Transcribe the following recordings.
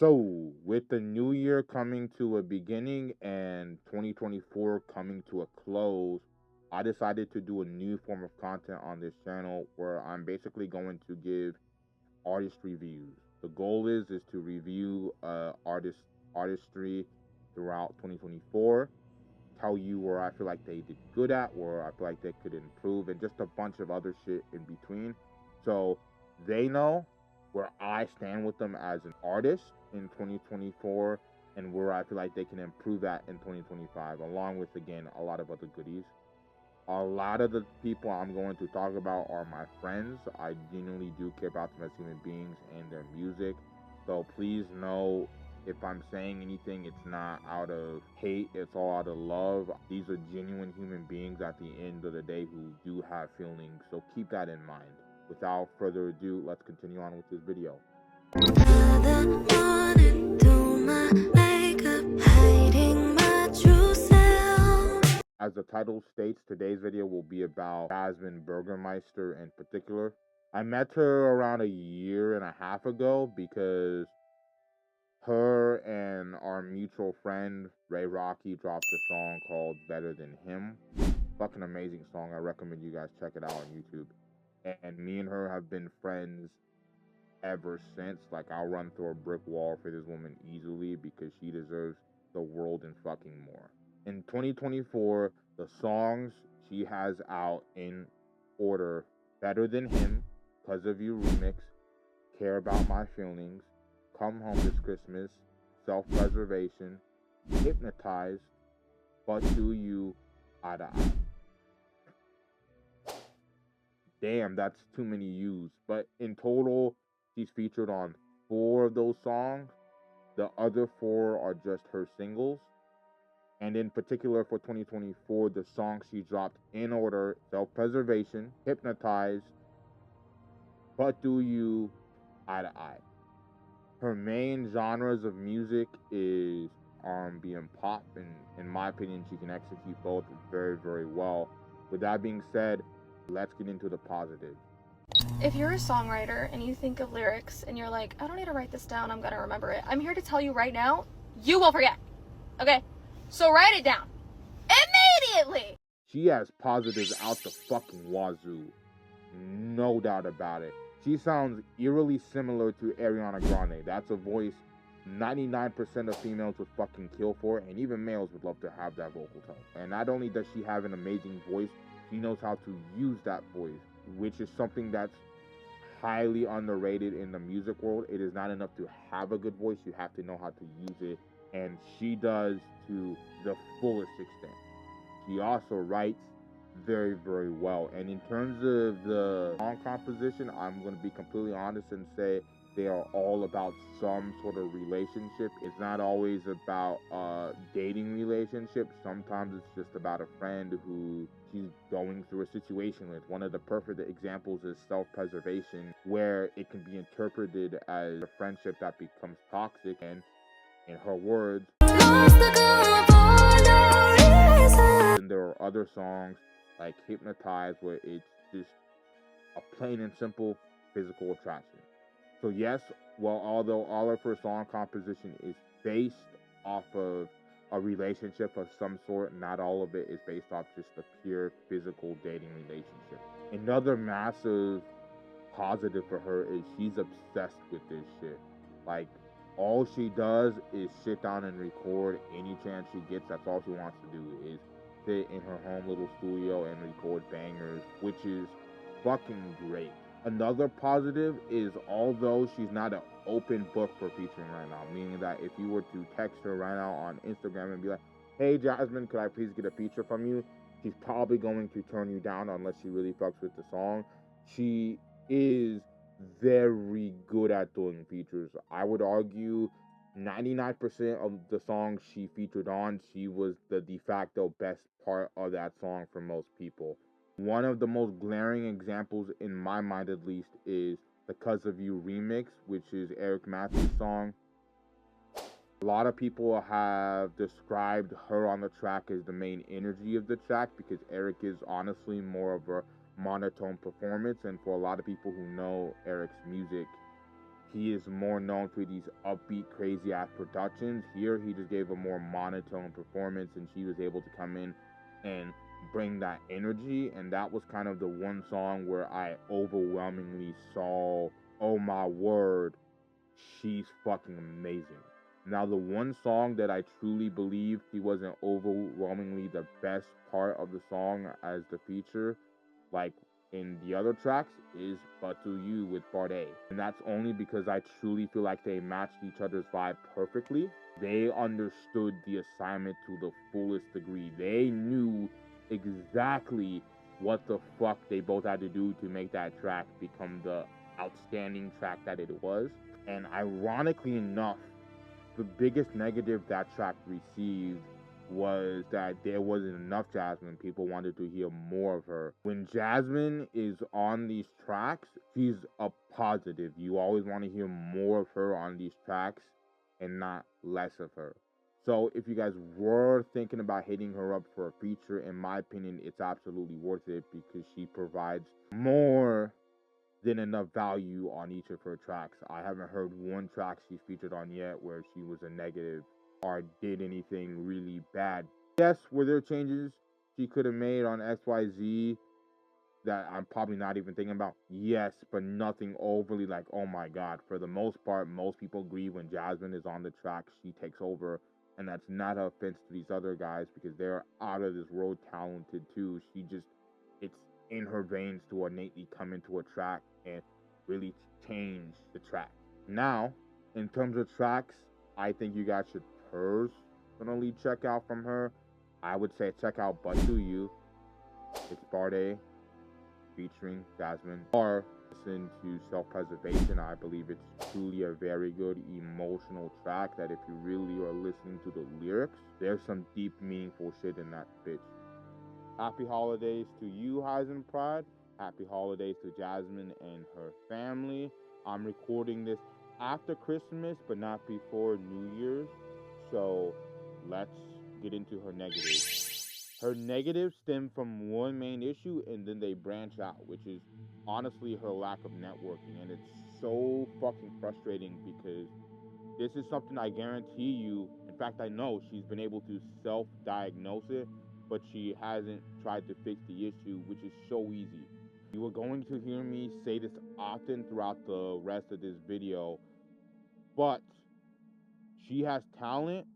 So, with the new year coming to a beginning and 2024 coming to a close, I decided to do a new form of content on this channel where I'm basically going to give artist reviews. The goal is to review artistry throughout 2024, tell you where I feel like they did good at, where I feel like they could improve, and just a bunch of other shit in between. So they know where I stand with them as an artist in 2024 and where I feel like they can improve at in 2025, along with, again, a lot of other goodies. A lot of the people I'm going to talk about are my friends. I genuinely do care about them as human beings and their music. So please know, if I'm saying anything, it's not out of hate, it's all out of love. These are genuine human beings at the end of the day who do have feelings. So keep that in mind. Without further ado, let's continue on with this video. As the title states, today's video will be about Jasmin Burgermeister in particular. I met her around a year and a half ago because her and our mutual friend Ray Rocky dropped a song called Better Than Him. Fucking amazing song. I recommend you guys check it out on YouTube. And me and her have been friends ever since. Like, I'll run through a brick wall for this woman easily because she deserves the world and fucking more. In 2024, the songs she has out in order: Better Than Him, Cause of You Remix, Care About My Feelings, Come Home This Christmas, Self-Preservation, Hypnotize, But Do You, Eye to Eye. Damn, that's too many U's. But in total, she's featured on 4 of those songs. The other 4 are just her singles. And in particular for 2024, the songs she dropped in order: Self-Preservation, Hypnotize, But Do You, Eye to Eye. Her main genres of music is R&B and pop, and in my opinion, she can execute both very, very well. With that being said, let's get into the positives. If you're a songwriter and you think of lyrics and you're like, I don't need to write this down, I'm gonna remember it, I'm here to tell you right now, you will forget. Okay? So write it down. Immediately! She has positives out the fucking wazoo. No doubt about it. She sounds eerily similar to Ariana Grande. That's a voice 99% of females would fucking kill for, and even males would love to have that vocal tone. And not only does she have an amazing voice, she knows how to use that voice, which is something that's highly underrated in the music world. It is not enough to have a good voice, you have to know how to use it, and she does to the fullest extent. She also writes very, very well. And in terms of the song composition, I'm going to be completely honest and say they are all about some sort of relationship. It's not always about a dating relationship. Sometimes it's just about a friend who she's going through a situation with. One of the perfect examples is Self-Preservation, where it can be interpreted as a friendship that becomes toxic, and in her words, and there are other songs like Hypnotize, where it's just a plain and simple physical attraction. So yes, well, although all of her song composition is based off of a relationship of some sort, not all of it is based off just a pure physical dating relationship. Another massive positive for her is she's obsessed with this shit. Like, all she does is sit down and record any chance she gets. That's all she wants to do, is sit in her home little studio and record bangers, which is fucking great. Another positive is, although she's not an open book for featuring right now, meaning that if you were to text her right now on Instagram and be like, hey Jasmin, could I please get a feature from you, she's probably going to turn you down unless she really fucks with the song. She is very good at doing features. I would argue 99% of the songs she featured on, she was the de facto best part of that song for most people. One of the most glaring examples, in my mind at least, is the Cause of You remix, which is Eric Matthews' song. A lot of people have described her on the track as the main energy of the track, because Eric is honestly more of a monotone performance, and for a lot of people who know Eric's music, he is more known for these upbeat, crazy ass productions. Here, he just gave a more monotone performance, and she was able to come in and bring that energy. And that was kind of the one song where I overwhelmingly saw, oh my word, she's fucking amazing. Now, the one song that I truly believe he wasn't overwhelmingly the best part of the song as the feature, like in the other tracks, is But To You with Bardet. And that's only because I truly feel like they matched each other's vibe perfectly. They understood the assignment to the fullest degree. They knew exactly what the fuck they both had to do to make that track become the outstanding track that it was. And ironically enough, the biggest negative that track received was that there wasn't enough Jasmin. People wanted to hear more of her. When Jasmin is on these tracks, she's a positive. You always want to hear more of her on these tracks and not less of her. So if you guys were thinking about hitting her up for a feature, in my opinion, it's absolutely worth it because she provides more than enough value on each of her tracks. I haven't heard one track she's featured on yet where she was a negative or did anything really bad. Yes, were there changes she could have made on XYZ that I'm probably not even thinking about? Yes, but nothing overly like, oh my god. For the most part, most people agree when Jasmin is on the track, she takes over. And that's not an offense to these other guys because they're out of this world talented too. It's in her veins to innately come into a track and really change the track. Now, in terms of tracks, I think you guys should personally check out from her. I would say check out But To You. It's Bardet featuring Jasmin. Or listen to Self-Preservation. I believe it's truly a very good emotional track that if you really are listening to the lyrics, there's some deep, meaningful shit in that bitch. Happy holidays to you, Hisenpride. Happy holidays to Jasmin and her family. I'm recording this after Christmas, but not before New Year's. So let's get into her negatives. Her negatives stem from one main issue and then they branch out, which is honestly her lack of networking. And it's so fucking frustrating because this is something I guarantee you, in fact, I know she's been able to self-diagnose it, but she hasn't tried to fix the issue, which is so easy. You are going to hear me say this often throughout the rest of this video, but she has talent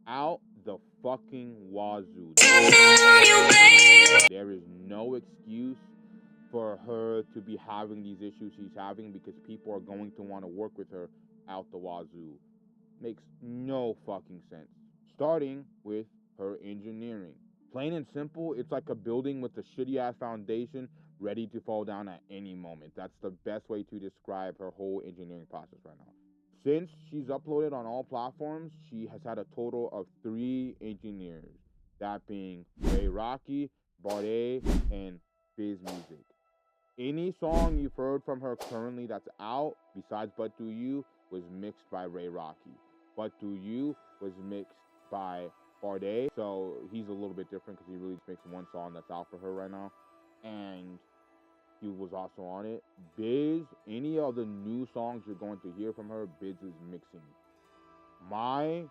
out the fucking wazoo. There is no excuse for her to be having these issues she's having because people are going to want to work with her out the wazoo. Makes no fucking sense. Starting with her engineering. Plain and simple, it's like a building with a shitty ass foundation ready to fall down at any moment. That's the best way to describe her whole engineering process right now. Since she's uploaded on all platforms, she has had a total of 3 engineers. That being Ray Rocky, Bardet, and Biz Music. Any song you've heard from her currently that's out, besides But To You, was mixed by Ray Rocky. But To You was mixed by Bardet, so he's a little bit different because he really just makes one song that's out for her right now. And he was also on it. Biz, any of the new songs you're going to hear from her, Biz is mixing. My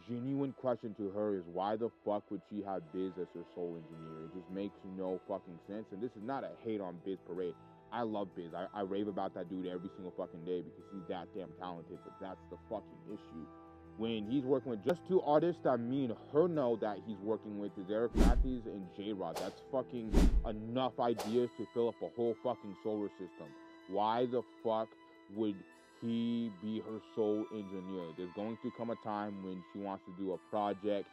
genuine question to her is why the fuck would she have Biz as her sole engineer? It just makes no fucking sense. And this is not a hate on Biz Parade. I love Biz. I rave about that dude every single fucking day because he's that damn talented. But that's the fucking issue. When he's working with just 2 artists that me and her know that he's working with is Eric Matthews and J-Rod. That's fucking enough ideas to fill up a whole fucking solar system. Why the fuck would he be her sole engineer? There's going to come a time when she wants to do a project,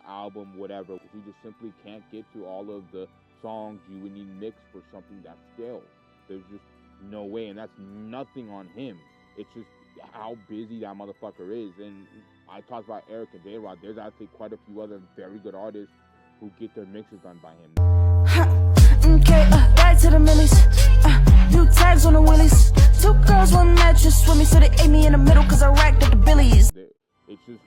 album, whatever. He just simply can't get to all of the songs you would need mixed for something that scale. There's just no way, and that's nothing on him. It's just how busy that motherfucker is. And I talked about Eric and J-Rod. There's actually quite a few other very good artists who get their mixes done by him. Okay, back to the millies. New tags on the willies. 2 girls, 1 mattress with me, so they ate me in the middle because I racked up the billies. It's just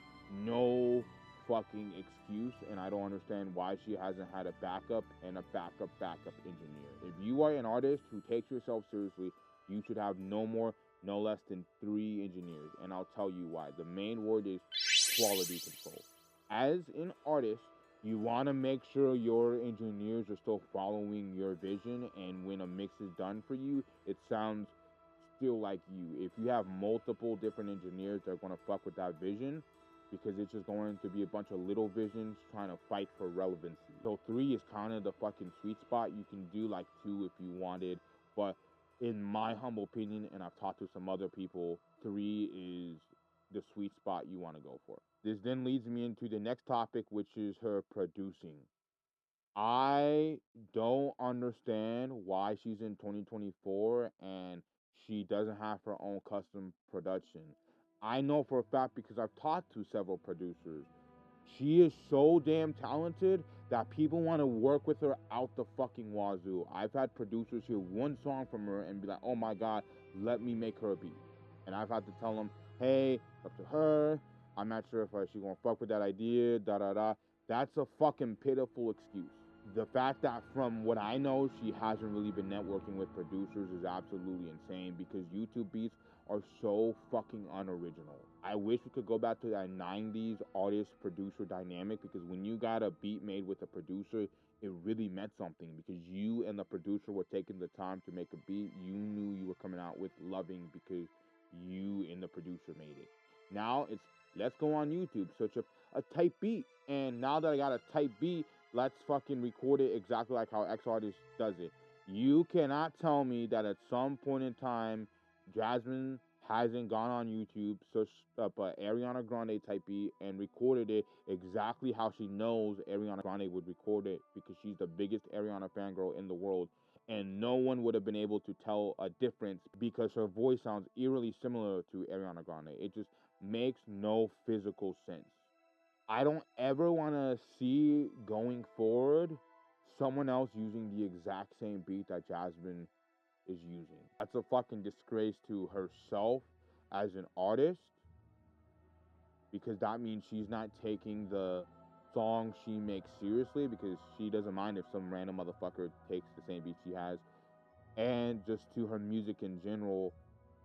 no fucking excuse, and I don't understand why she hasn't had a backup and a backup engineer. If you are an artist who takes yourself seriously, you should have no more no less than 3 engineers, and I'll tell you why. The main word is quality control. As an artist, you want to make sure your engineers are still following your vision, and when a mix is done for you, it sounds still like you. If you have multiple different engineers that are going to fuck with that vision, because it's just going to be a bunch of little visions trying to fight for relevancy. So 3 is kind of the fucking sweet spot. You can do like 2 if you wanted, but in my humble opinion, and I've talked to some other people, 3 is the sweet spot you want to go for. This then leads me into the next topic, which is her producing. I don't understand why she's in 2024 and she doesn't have her own custom production. I know for a fact because I've talked to several producers. She is so damn talented that people want to work with her out the fucking wazoo. I've had producers hear one song from her and be like, oh my god, let me make her a beat. And I've had to tell them, hey, up to her. I'm not sure if she's gonna fuck with that idea, da da da. That's a fucking pitiful excuse. The fact that from what I know she hasn't really been networking with producers is absolutely insane because YouTube beats are so fucking unoriginal. I wish we could go back to that 90s artist producer dynamic, because when you got a beat made with a producer, it really meant something because you and the producer were taking the time to make a beat you knew you were coming out with loving because you and the producer made it. Now it's let's go on YouTube, search up a type beat, and now that I got a type beat, let's fucking record it exactly like how X artist does it. You cannot tell me that at some point in time Jasmin hasn't gone on YouTube, searched up a Ariana Grande type beat, and recorded it exactly how she knows Ariana Grande would record it because she's the biggest Ariana fangirl in the world. And no one would have been able to tell a difference because her voice sounds eerily similar to Ariana Grande. It just makes no physical sense. I don't ever want to see going forward someone else using the exact same beat that Jasmin is using. That's a fucking disgrace to herself as an artist because that means she's not taking the song she makes seriously because she doesn't mind if some random motherfucker takes the same beat she has. And just to her music in general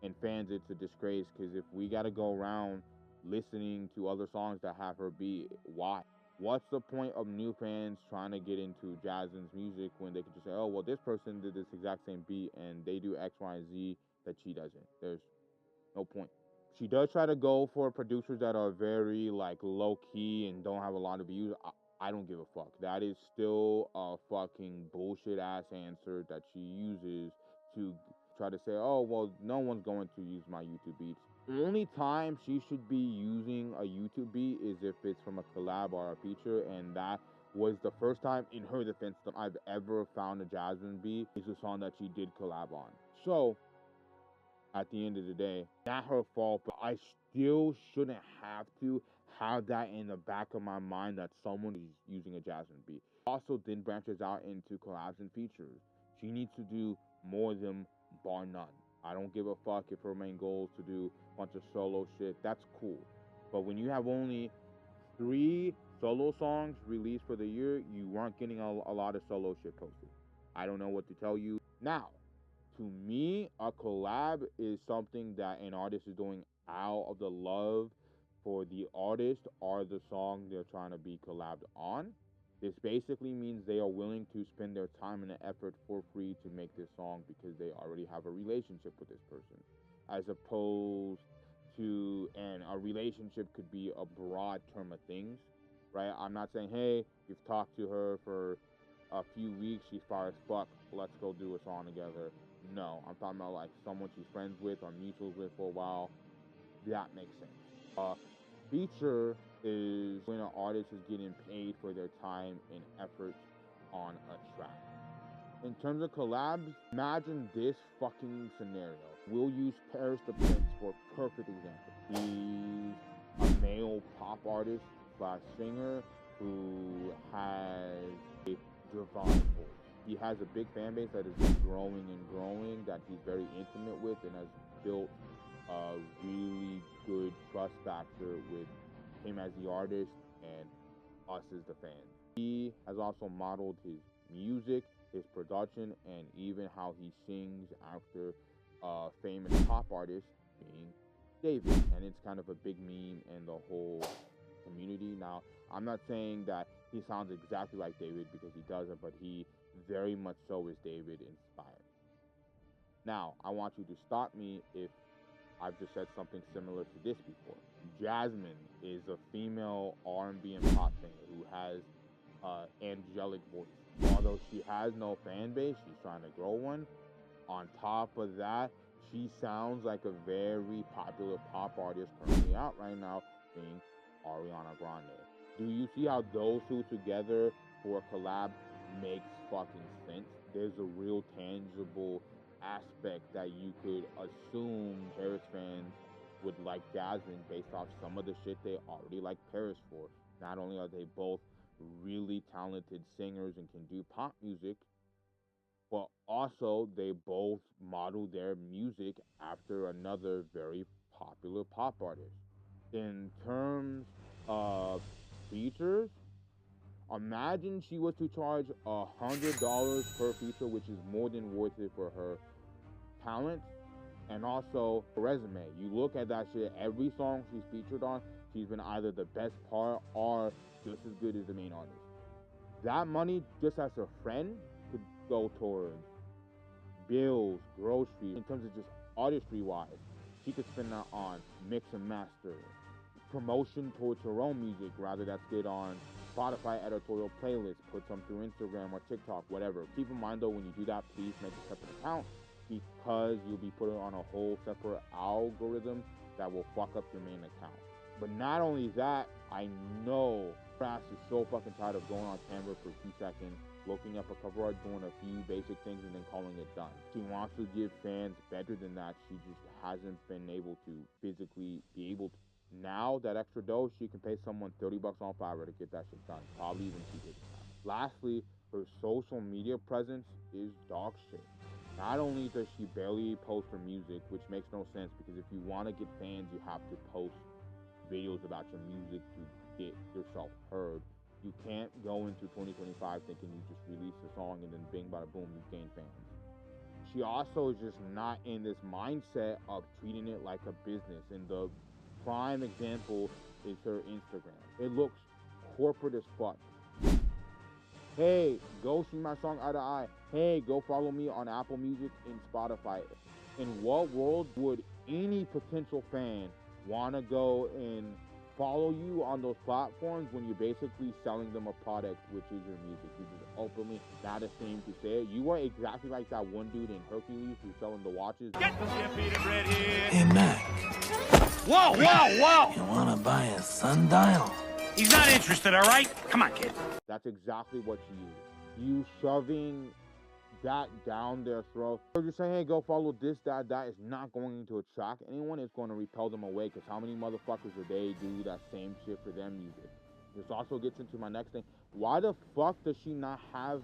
and fans, it's a disgrace because if we got to go around listening to other songs that have her beat, why? What's the point of new fans trying to get into Jasmin's music when they could just say, oh, well, this person did this exact same beat and they do X, Y, and Z that she doesn't? There's no point. She does try to go for producers that are very like low key and don't have a lot of views. I don't give a fuck. That is still a fucking bullshit ass answer that she uses to try to say, oh, well, no one's going to use my YouTube beats. The only time she should be using a YouTube beat is if it's from a collab or a feature, and that was the first time, in her defense, that I've ever found a Jasmin beat is a song that she did collab on. So, at the end of the day, not her fault, but I still shouldn't have to have that in the back of my mind that someone is using a Jasmin beat. Also, then branches out into collabs and features. She needs to do more of them, bar none. I don't give a fuck if her main goal is to do a bunch of solo shit. That's cool. But when you have only 3 solo songs released for the year, you weren't getting a lot of solo shit posted. I don't know what to tell you. Now, to me, a collab is something that an artist is doing out of the love for the artist or the song they're trying to be collabed on. This basically means they are willing to spend their time and effort for free to make this song because they already have a relationship with this person. As opposed to, and a relationship could be a broad term of things, right? I'm not saying, hey, you've talked to her for a few weeks, she's far as fuck, let's go do a song together. No, I'm talking about like someone she's friends with or mutuals with for a while. That makes sense. Feature is when an artist is getting paid for their time and effort on a track. In terms of collabs, imagine this fucking scenario. We'll use Paris the Prince for a perfect example. He's a male pop artist / singer who has a divine voice. He has a big fan base that is growing and growing, that he's very intimate with and has built a really good trust factor with him as the artist and us as the fans. He has also modeled his music, his production, and even how he sings after famous pop artist being David, and it's kind of a big meme in the whole community. Now, I'm not saying that he sounds exactly like David because he doesn't, but he very much so is David inspired. Now, I want you to stop me if I've just said something similar to this before. Jasmin is a female R&B and pop singer who has angelic voice. Although she has no fan base, she's trying to grow one. On top of that, she sounds like a very popular pop artist currently out right now, being Ariana Grande. Do you see how those two together for a collab makes fucking sense? There's a real tangible aspect that you could assume Paris fans would like Jasmin based off some of the shit they already like Paris for. Not only are they both really talented singers and can do pop music, but also they both model their music after another very popular pop artist. In terms of features, imagine she was to charge $100 per feature, which is more than worth it for her talent and also her resume. You look at that shit, every song she's featured on, she's been either the best part or just as good as the main artist. That money, just as a friend, could go towards bills, groceries, in terms of just artistry wise. She could spend that on mix and master, promotion towards her own music, rather that's good on Spotify editorial playlist, put some through Instagram or TikTok, whatever. Keep in mind though, when you do that, please make a separate account because you'll be put on a whole separate algorithm that will fuck up your main account. But not only that, I know her ass is so fucking tired of going on camera for 2 seconds, looking up a cover art, doing a few basic things, and then calling it done. She wants to give fans better than that. She just hasn't been able to physically be able to. Now, that extra dough, she can pay someone $30 on Fiverr to get that shit done. Probably even cheaper than that. Lastly, her social media presence is dog shit. Not only does she barely post her music, which makes no sense because if you want to get fans, you have to post videos about your music to get yourself heard. You can't go into 2025 thinking you just release a song and then bing bada boom, you gain fans. She also is just not in this mindset of treating it like a business. And the prime example is her Instagram. It looks corporate as fuck. Hey, go see my song Eye to Eye. Hey, go follow me on Apple Music and Spotify. In what world would any potential fan want to go and follow you on those platforms when you're basically selling them a product, which is your music? You just openly, not ashamed to say it. You are exactly like that one dude in Hercules who's selling the watches. Get the bread here. Hey, Mac. Whoa, whoa, whoa! You wanna buy a sundial? He's not interested, all right? Come on, kid. That's exactly what you use. You shoving that down their throat. Or just saying, hey, go follow this, that is not going to attract anyone. It's going to repel them away because how many motherfuckers do they do that same shit for their music? This also gets into my next thing. Why the fuck does she not have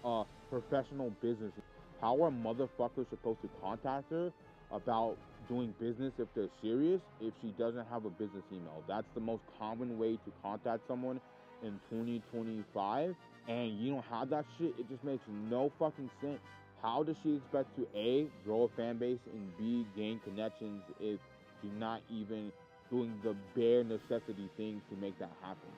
a professional business? How are motherfuckers supposed to contact her about doing business if they're serious if she doesn't have a business email? That's the most common way to contact someone in 2025, and you don't have that shit. It just makes no fucking sense. How does she expect to A, grow a fan base, and B, gain connections if she's not even doing the bare necessity things to make that happen?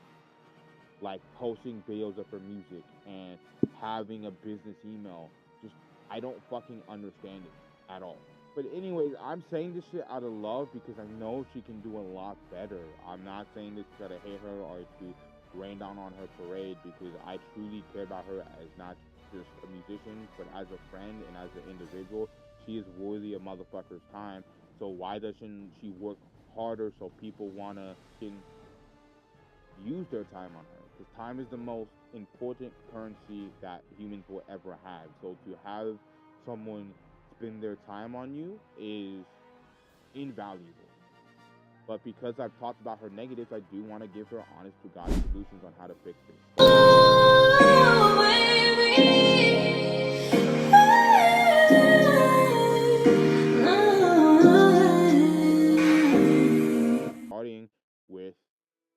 Like posting videos of her music and having a business email. Just, I don't fucking understand it at all. But anyways, I'm saying this shit out of love because I know she can do a lot better. I'm not saying this to try to hate her or to rain down on her parade because I truly care about her as not just a musician, but as a friend and as an individual. She is worthy of motherfuckers' time. So why doesn't she work harder so people wanna use their time on her? Because time is the most important currency that humans will ever have. So to have someone spend their time on you is invaluable. But because I've talked about her negatives, I do want to give her honest to God solutions on how to fix this. Starting with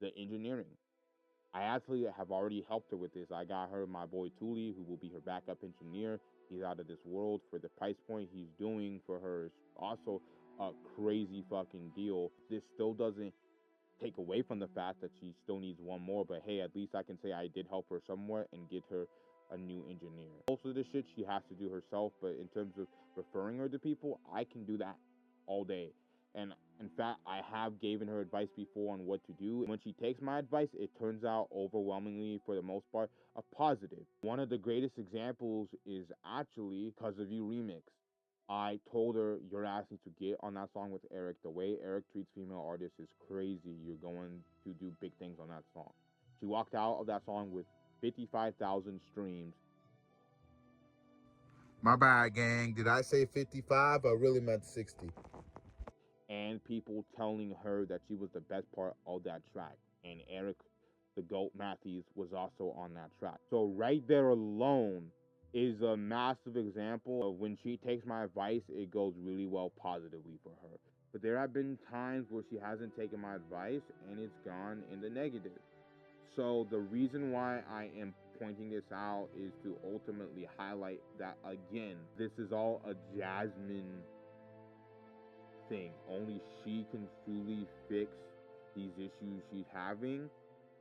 the engineering. I actually have already already helped her with this. I got her my boy Thule, who will be her backup engineer. He's out of this world. For the price point he's doing for her is also a crazy fucking deal. This still doesn't take away from the fact that she still needs one more, but hey, at least I can say I did help her somewhat and get her a new engineer. Most of the shit she has to do herself, but in terms of referring her to people, I can do that all day. And in fact, I have given her advice before on what to do. When she takes my advice, it turns out overwhelmingly, for the most part, a positive. One of the greatest examples is actually Cause of You remix. I told her, you're asking to get on that song with Eric. The way Eric treats female artists is crazy. You're going to do big things on that song. She walked out of that song with 55,000 streams. My bad, gang. Did I say 55? I really meant 60. And people telling her that she was the best part of that track. And Eric, the GOAT Matthews, was also on that track. So right there alone is a massive example of when she takes my advice, it goes really well positively for her. But there have been times where she hasn't taken my advice and it's gone in the negative. So the reason why I am pointing this out is to ultimately highlight that, again, this is all a Jasmin thing. Only she can truly fix these issues she's having.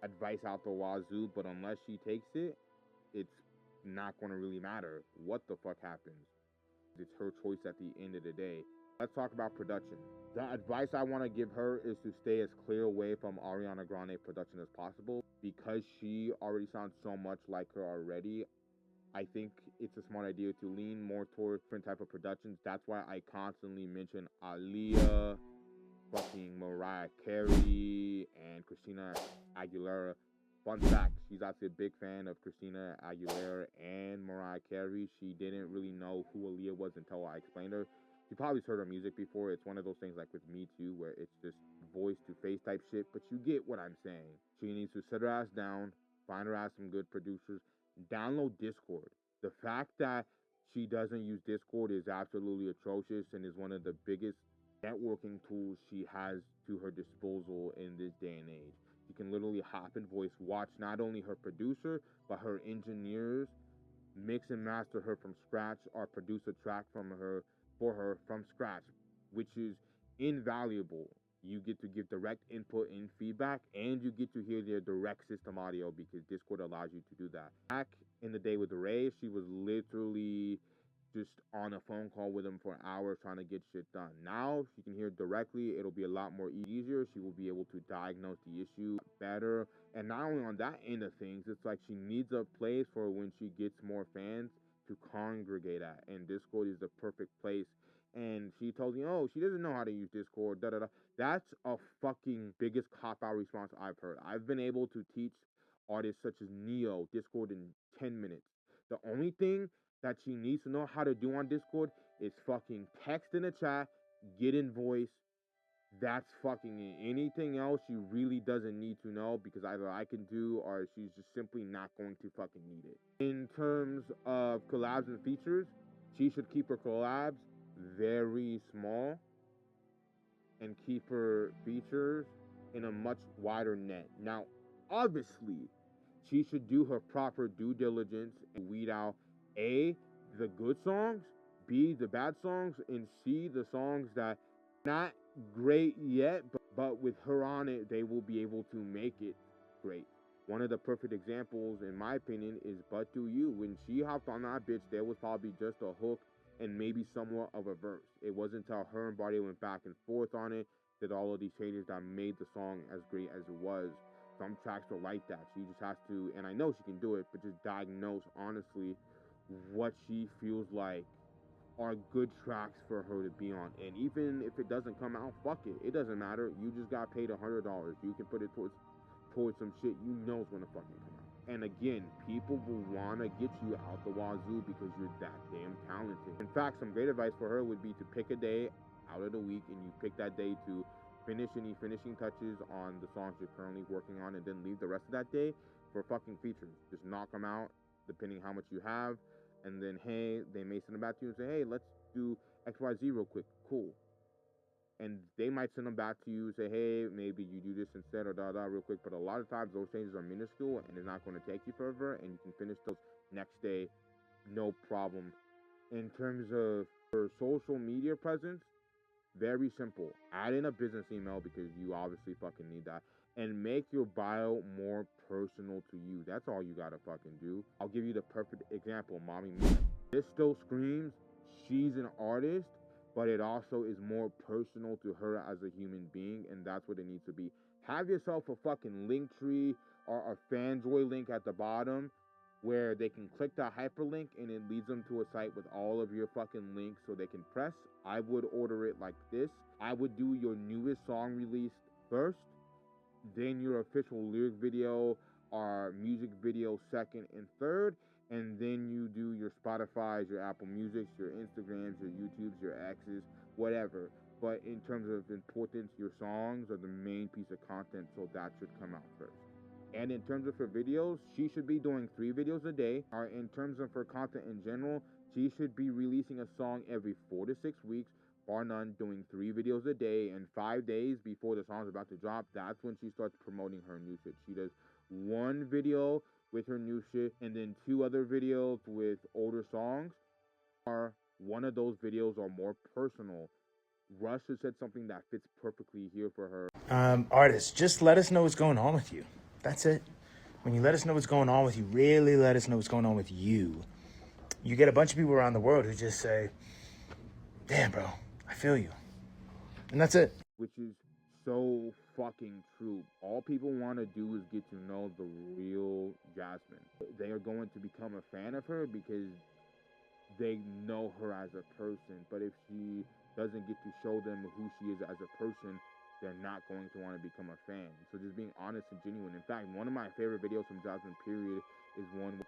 Advice out the wazoo, but unless she takes it, it's not going to really matter what the fuck happens. It's her choice at the end of the day. Let's talk about production. The advice I want to give her is to stay as clear away from Ariana Grande production as possible. Because she already sounds so much like her already, I think it's a smart idea to lean more towards different type of productions. That's why I constantly mention Aaliyah, fucking Mariah Carey, and Christina Aguilera. Fun fact, she's actually a big fan of Christina Aguilera and Mariah Carey. She didn't really know who Aaliyah was until I explained her. She probably heard her music before. It's one of those things like with Me Too, where it's just voice to face type shit, but you get what I'm saying. She needs to sit her ass down, find her ass some good producers, download Discord. The fact that she doesn't use Discord is absolutely atrocious and is one of the biggest networking tools she has to her disposal in this day and age. You can literally hop in voice, watch not only her producer, but her engineers mix and master her from scratch, or produce a track from her for her from scratch, which is invaluable. You get to give direct input and feedback, and you get to hear their direct system audio because Discord allows you to do that. Back in the day with Ray, she was literally just on a phone call with him for hours trying to get shit done. Now she can hear directly. It'll be a lot more easier. She will be able to diagnose the issue better. And not only on that end of things, it's like she needs a place for when she gets more fans to congregate at. And Discord is the perfect place. And she told me, oh, she doesn't know how to use Discord, da da da. That's a fucking biggest cop-out response I've heard. I've been able to teach artists such as Neo Discord in 10 minutes. The only thing that she needs to know how to do on Discord is fucking text in the chat, get in voice. That's fucking it. Anything else she really doesn't need to know, because either I can do or she's just simply not going to fucking need it. In terms of collabs and features, she should keep her collabs very small and keep her features in a much wider net. Now, obviously, she should do her proper due diligence and weed out A, the good songs, B, the bad songs, and C, the songs that not great yet, but with her on it, they will be able to make it great. One of the perfect examples, in my opinion, is But Do You. When she hopped on that bitch, there was probably just a hook and maybe somewhat of a verse. It wasn't until her and Barty went back and forth on it that all of these changes that made the song as great as it was. Some tracks are like that. She just has to, and I know she can do it, but just diagnose honestly what she feels like are good tracks for her to be on. And even if it doesn't come out, fuck it. It doesn't matter. You just got paid $100. You can put it towards some shit you know is gonna fucking come out. And again, people will wanna get you out the wazoo because you're that damn talented. In fact, some great advice for her would be to pick a day out of the week, and you pick that day to finish any finishing touches on the songs you're currently working on, and then leave the rest of that day for fucking features. Just knock them out, depending how much you have, and then, hey, they may send them back to you and say, hey, let's do XYZ real quick. Cool. and they might send them back to you, say, hey, maybe you do this instead or real quick. But a lot of times those changes are minuscule and it's not going to take you forever, and you can finish those next day, no problem. In terms of your social media presence, very simple. Add in a business email because you obviously fucking need that. And make your bio more personal to you. That's all you gotta fucking do. I'll give you the perfect example, Mommy Mia. This still screams she's an artist, but it also is more personal to her as a human being, and that's what it needs to be. Have yourself a fucking link tree or a fanjoy link at the bottom where they can click that hyperlink and it leads them to a site with all of your fucking links so they can press. I would order it like this. I would do your newest song release first, then your official lyric video or music video second and third, and then you do your Spotify's, your Apple Musics, your Instagrams, your YouTubes, your X's, whatever. But in terms of importance, your songs are the main piece of content, so that should come out first. And in terms of her videos, she should be doing 3 videos a day. Or in terms of her content in general, she should be releasing a song every 4 to 6 weeks, bar none, doing 3 videos a day. And 5 days before the song's about to drop, that's when she starts promoting her new shit. She does 1 video with her new shit and then 2 other videos with older songs. Or one of those videos are more personal. Rush has said something that fits perfectly here for her. Artists, just let us know what's going on with you. That's it. When you let us know what's going on with you, really let us know what's going on with you. You get a bunch of people around the world who just say, damn, bro, I feel you. And that's it. Which is so fucking true. All people want to do is get to know the real Jasmin. They are going to become a fan of her because they know her as a person. But if she doesn't get to show them who she is as a person, they're not going to want to become a fan. So just being honest and genuine. In fact, one of my favorite videos from Jasmin period is one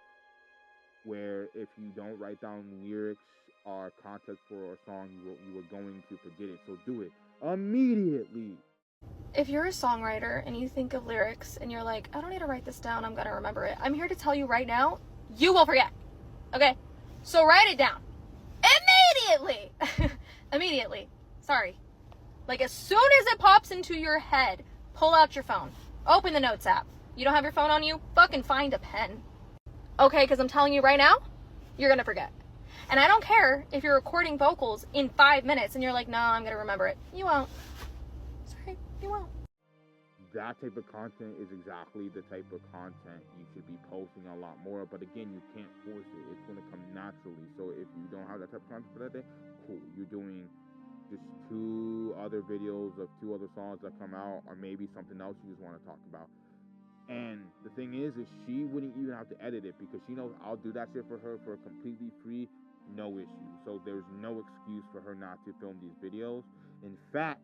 where if you don't write down lyrics or context for a song, you are going to forget it. So do it immediately. If you're a songwriter and you think of lyrics and you're like, I don't need to write this down, I'm gonna remember it, I'm here to tell you right now, you will forget. Okay? So write it down. Immediately! Immediately. Sorry. Like, as soon as it pops into your head, pull out your phone. Open the Notes app. You don't have your phone on you? Fucking find a pen. Okay, because I'm telling you right now, you're going to forget. And I don't care if you're recording vocals in 5 minutes and you're like, no, I'm going to remember it. You won't. Sorry, you won't. That type of content is exactly the type of content you should be posting a lot more. But again, you can't force it. It's going to come naturally. So if you don't have that type of content for that day, cool. You're doing just 2 other videos of 2 other songs that come out, or maybe something else you just want to talk about. And the thing is she wouldn't even have to edit it because she knows I'll do that shit for her for completely free, no issue. So there's no excuse for her not to film these videos. In fact,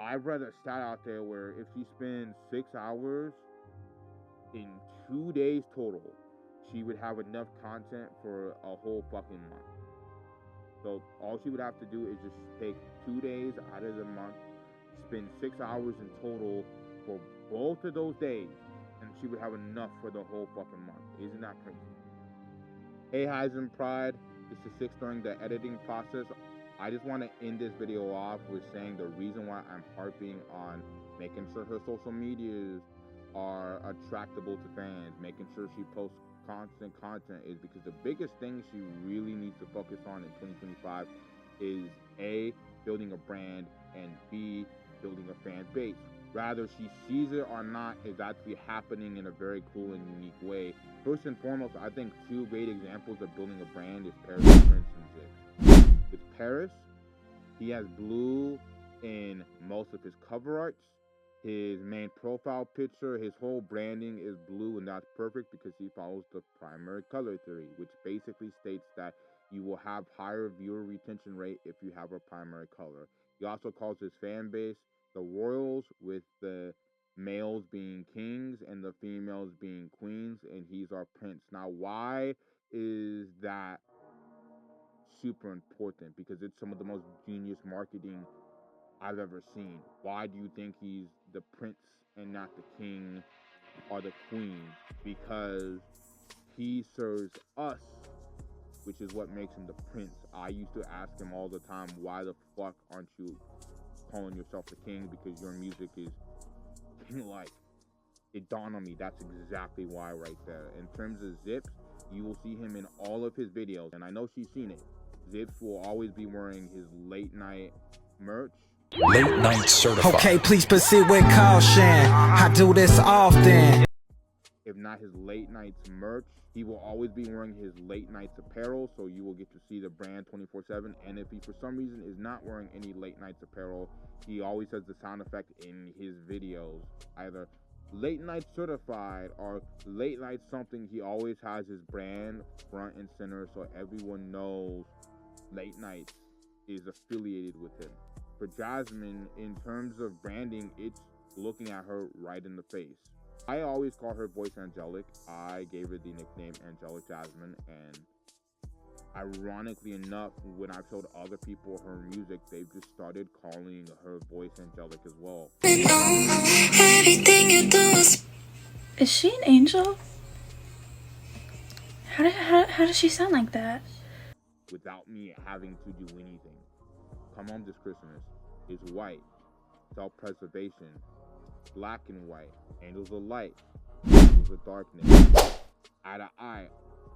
I've read a stat out there where if she spends 6 hours in 2 days total, she would have enough content for a whole fucking month. So all she would have to do is just take 2 days out of the month, spend 6 hours in total for both of those days, and she would have enough for the whole fucking month. Isn't that crazy? Hey Hisenpride, it's the 6th during the editing process. I just want to end this video off with saying the reason why I'm harping on making sure her social medias are attractable to fans, making sure she posts constant content, is because the biggest thing she really needs to focus on in 2025 is A, building a brand, and B, building a fan base. Rather she sees it or not, is actually happening in a very cool and unique way. First and foremost, I think 2 great examples of building a brand is Paris, Prince, and Zip. With Paris, he has blue in most of his cover arts. His main profile picture, his whole branding is blue, and that's perfect because he follows the primary color theory, which basically states that you will have higher viewer retention rate if you have a primary color. He also calls his fan base the royals, with the males being kings and the females being queens, and he's our prince. Now, why is that super important? Because it's some of the most genius marketing I've ever seen. Why do you think he's the prince and not the king or the queen? Because he serves us, which is what makes him the prince. I used to ask him all the time, why the fuck aren't you calling yourself the king because your music is king-like. It dawned on me, that's exactly why right there. In terms of Zips, you will see him in all of his videos, and I know she's seen it. Zips will always be wearing his late night merch. Late night certified. Okay, please proceed with caution. I do this often. If not his late nights merch, he will always be wearing his late nights apparel, so you will get to see the brand 24/7. And if he for some reason is not wearing any late nights apparel, he always has the sound effect in his videos, either late night certified or late night something. He always has his brand front and center, so everyone knows late nights is affiliated with him. For Jasmin, in terms of branding, it's looking at her right in the face. I always call her voice angelic. I gave her the nickname Angelic Jasmin, and ironically enough, when I've showed other people her music, they've just started calling her voice angelic as well. Is she an angel? How does she sound like that? Without me having to do anything. Come Home This Christmas is white, self-preservation, black and white, angels of light, angels of darkness, eye to eye,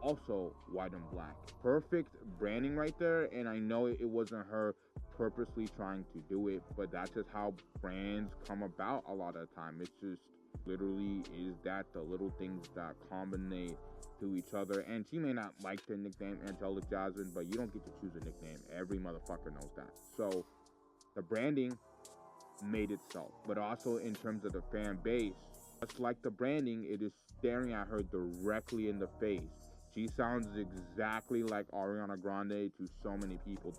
also white and black. Perfect branding right there, and I know it wasn't her purposely trying to do it, but that's just how brands come about a lot of the time. It's just literally is that the little things that combine to each other. And she may not like the nickname Angelic Jasmin, but you don't get to choose a nickname. Every motherfucker knows that. So the branding made itself, but also in terms of the fan base, just like the branding, it is staring at her directly in the face. She sounds exactly like Ariana Grande to so many people.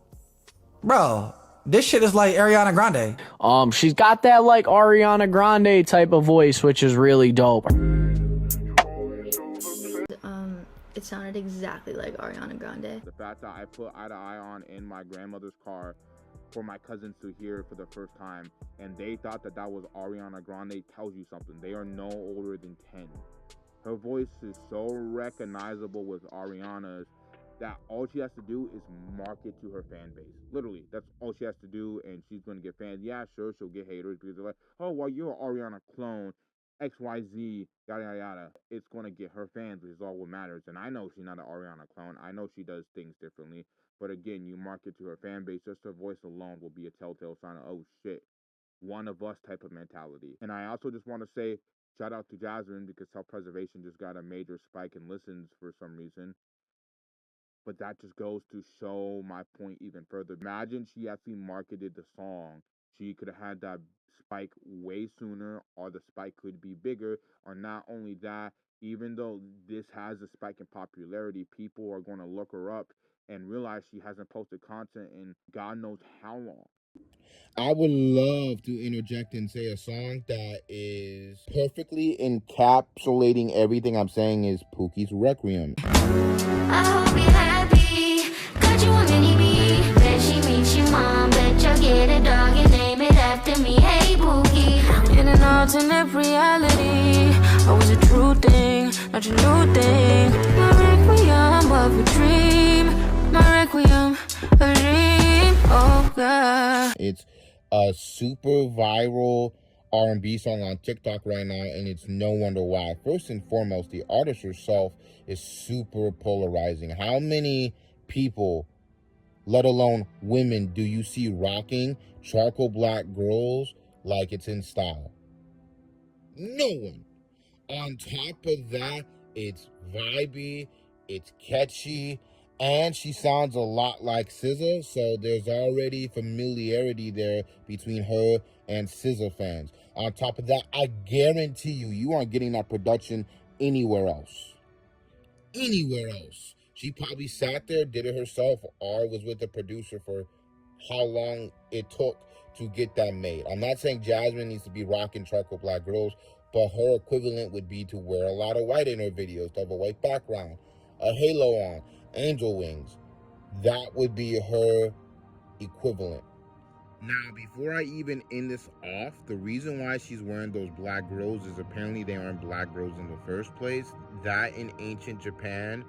Bro, this shit is like Ariana Grande. She's got that like Ariana Grande type of voice, which is really dope. It sounded exactly like Ariana Grande. The fact that I put Eye to Eye on in my grandmother's car for my cousins to hear for the first time, and they thought that that was Ariana Grande, tells you something. They are no older than 10. Her voice is so recognizable with Ariana's that all she has to do is market to her fan base. Literally, that's all she has to do, and she's going to get fans. Yeah, sure, she'll get haters because they're like, oh, well, you're an Ariana clone, XYZ, yada, yada, yada. It's going to get her fans, which is all what matters. And I know she's not an Ariana clone. I know she does things differently. But again, you market to her fan base, just her voice alone will be a telltale sign of, oh, shit, one of us type of mentality. And I also just want to say, shout out to Jasmin, because self-preservation just got a major spike in listens for some reason. But that just goes to show my point even further. Imagine she actually marketed the song. She could have had that spike way sooner, or the spike could be bigger. Or not only that, even though this has a spike in popularity, people are going to look her up and realize she hasn't posted content in God knows how long. I would love to interject and say a song that is perfectly encapsulating everything I'm saying is Pookie's Requiem. I hope you're happy. Got you a mini me. Bet she meets your mom. Bet you'll get a dog and name it after me. Hey, Pookie. In an alternate reality, I was a true thing, not your new thing. My requiem of a dream. My requiem of a dream. Oh, God. It's a super viral R&B song on TikTok right now, and it's no wonder why. First and foremost, the artist herself is super polarizing. How many people, let alone women, do you see rocking charcoal black girls like it's in style? No one. On top of that, it's vibey, it's catchy, and she sounds a lot like SZA, so there's already familiarity there between her and SZA fans. On top of that, I guarantee you aren't getting that production anywhere else. Anywhere else. She probably sat there, did it herself, or was with the producer for how long it took to get that made. I'm not saying Jasmin needs to be rocking charcoal black girls, but her equivalent would be to wear a lot of white in her videos, to have a white background, a halo on, angel wings. That would be her equivalent. Now, before I even end this off, the reason why she's wearing those black girls is apparently they aren't black girls in the first place. That in ancient Japan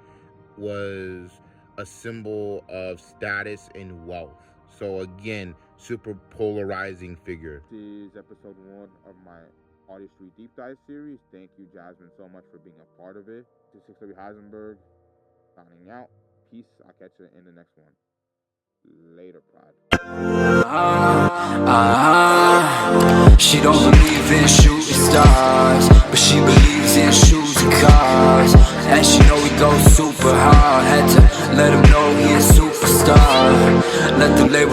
was a symbol of status and wealth. So again, super polarizing figure. This is episode 1 of my Artistry Deep Dive series. Thank you, Jasmin, so much for being a part of it. This is Ayo Hisenpride, signing out. Peace. I'll catch you in the next one. Later, Pride. She don't believe in shooting stars, but she believes in shoes and cars. And she know he goes super hard. Had to let him know he a superstar. Let the labels